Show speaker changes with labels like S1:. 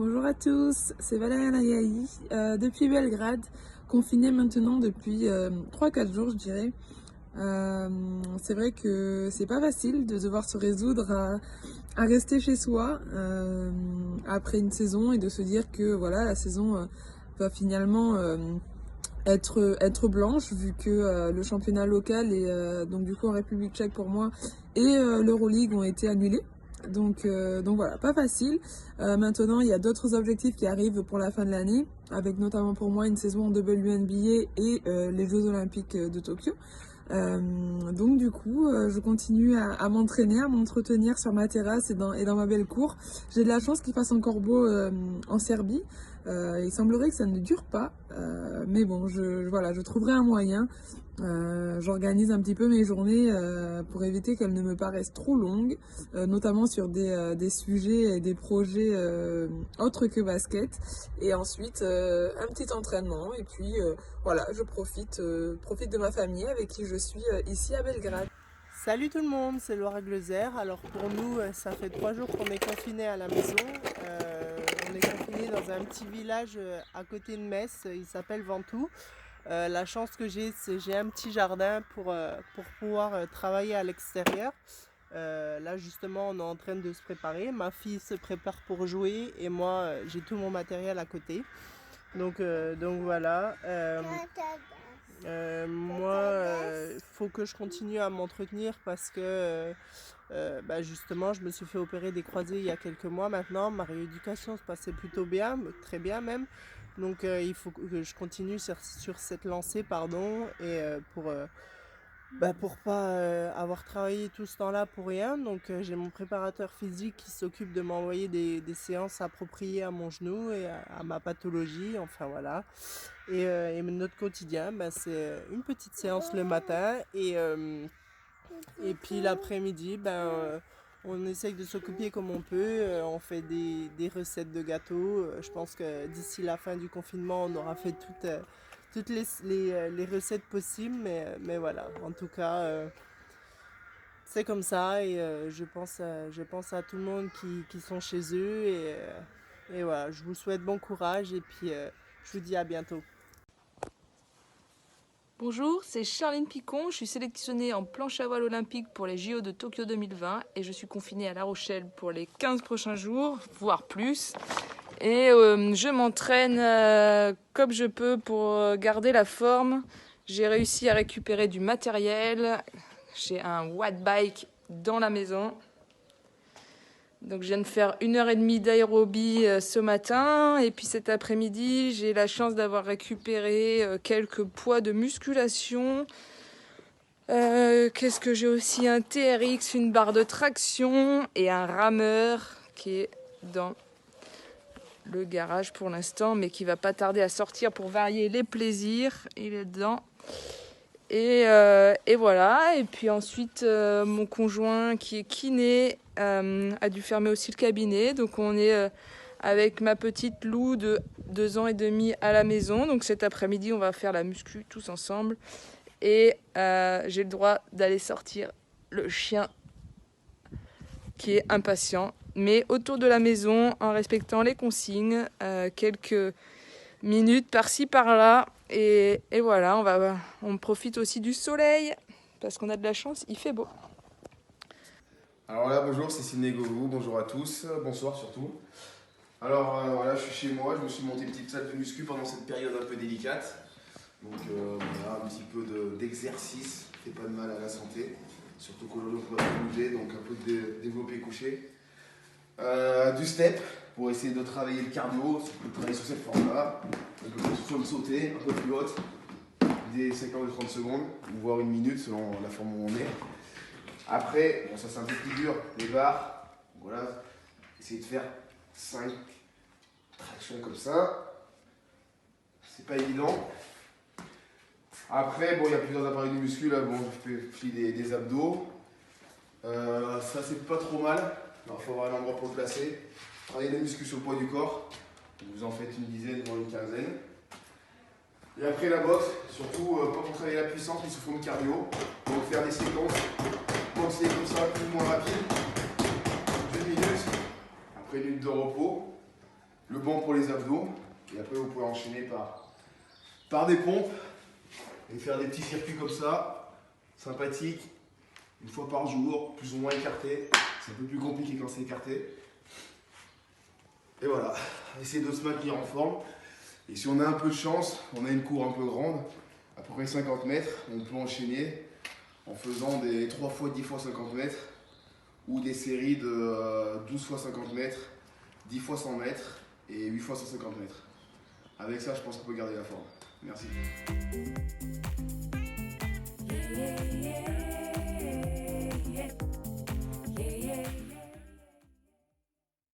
S1: Bonjour à tous, c'est Valéria Nagaï, depuis Belgrade, confinée maintenant depuis 3-4 jours je dirais. C'est vrai que c'est pas facile de devoir se résoudre à rester chez soi après une saison et de se dire que voilà, la saison va finalement être blanche vu que le championnat local et donc du coup en République tchèque pour moi et l'Euroleague ont été annulés. Donc voilà, pas facile. Maintenant, il y a d'autres objectifs qui arrivent pour la fin de l'année, avec notamment pour moi une saison en WNBA et les Jeux Olympiques de Tokyo. Donc du coup, je continue à m'entraîner, à m'entretenir sur ma terrasse et dans ma belle cour. J'ai de la chance qu'il fasse encore beau en Serbie. Il semblerait que ça ne dure pas, mais bon, voilà, je trouverai un moyen. J'organise un petit peu mes journées pour éviter qu'elles ne me paraissent trop longues, notamment sur des sujets et des projets autres que basket. Et ensuite, un petit entraînement. Et puis, voilà, je profite de ma famille avec qui je suis ici à Belgrade.
S2: Salut tout le monde, c'est Laura Gleuzer. Alors pour nous, ça fait 3 jours qu'on est confinés à la maison. On est confinés dans un petit village à côté de Metz, il s'appelle Ventoux. La chance que j'ai, c'est que j'ai un petit jardin pour pouvoir travailler à l'extérieur. Là justement, on est en train de se préparer. Ma fille se prépare pour jouer et moi, j'ai tout mon matériel à côté. Donc voilà. Moi, faut que je continue à m'entretenir parce que justement, je me suis fait opérer des croisés il y a quelques mois maintenant. Ma rééducation se passait plutôt bien, très bien même. Donc il faut que je continue sur cette lancée, pardon, et pour pas avoir travaillé tout ce temps-là pour rien. Donc j'ai mon préparateur physique qui s'occupe de m'envoyer des séances appropriées à mon genou et à ma pathologie, enfin voilà. Et notre quotidien, c'est une petite séance le matin et puis l'après-midi, on essaye de s'occuper comme on peut. On fait des recettes de gâteaux. Je pense que d'ici la fin du confinement, on aura fait toutes les recettes possibles. Mais voilà, en tout cas, c'est comme ça. Et je pense à tout le monde qui sont chez eux. Et voilà, je vous souhaite bon courage. Et puis, je vous dis à bientôt.
S3: Bonjour, c'est Charline Picon, je suis sélectionnée en planche à voile olympique pour les JO de Tokyo 2020 et je suis confinée à La Rochelle pour les 15 prochains jours, voire plus. Et je m'entraîne comme je peux pour garder la forme. J'ai réussi à récupérer du matériel, j'ai un watt bike dans la maison. Donc je viens de faire 1h30 d'aérobie ce matin et puis cet après-midi j'ai la chance d'avoir récupéré quelques poids de musculation. Qu'est-ce que j'ai aussi? Un TRX, une barre de traction et un rameur qui est dans le garage pour l'instant mais qui va pas tarder à sortir pour varier les plaisirs. Il est dedans. Et voilà, et puis ensuite mon conjoint qui est kiné a dû fermer aussi le cabinet, donc on est avec ma petite Lou de 2 ans et demi à la maison, donc cet après-midi on va faire la muscu tous ensemble et j'ai le droit d'aller sortir le chien qui est impatient, mais autour de la maison en respectant les consignes, quelques minutes par-ci par-là. Et voilà, on profite aussi du soleil parce qu'on a de la chance, il fait beau.
S4: Alors là, bonjour, c'est Sidney Govou, bonjour à tous, bonsoir surtout. Alors voilà, je suis chez moi, je me suis monté une petite salle de muscu pendant cette période un peu délicate. Donc voilà, un petit peu d'exercice, fait pas de mal à la santé. Surtout qu'aujourd'hui on peut pas bouger, donc un peu de développé couché. Du step, pour essayer de travailler le cardio, de travailler sur cette forme-là. Un peu plus forme sautée, un peu plus haute, des séquences de 30 secondes, voire 1 minute selon la forme où on est. Après, bon, ça c'est un peu plus dur, les barres, voilà, essayez de faire 5 tractions comme ça, c'est pas évident. Après, bon, il y a plusieurs appareils de muscu, là, bon, je fais des abdos, ça c'est pas trop mal, il faut avoir un endroit pour le placer. Travaillez les muscles sur le poids du corps, vous en faites une dizaine, voire une quinzaine. Et après la boxe, surtout pas pour travailler la puissance, mais sous forme cardio, donc faire des séquences. Commencer comme ça, plus ou moins rapide, 2 minutes, après 1 minute de repos, le banc pour les abdos. Et après, vous pouvez enchaîner par des pompes et faire des petits circuits comme ça, sympathiques, une fois par jour, plus ou moins écartés. C'est un peu plus compliqué quand c'est écarté. Et voilà, essayez de se maintenir en forme. Et si on a un peu de chance, on a une cour un peu grande, à peu près 50 mètres, on peut enchaîner en faisant des 3 fois 10 fois 50 mètres ou des séries de 12 fois 50 mètres, 10 fois 100 mètres et 8 fois 150 mètres. Avec ça, je pense qu'on peut garder la forme. Merci.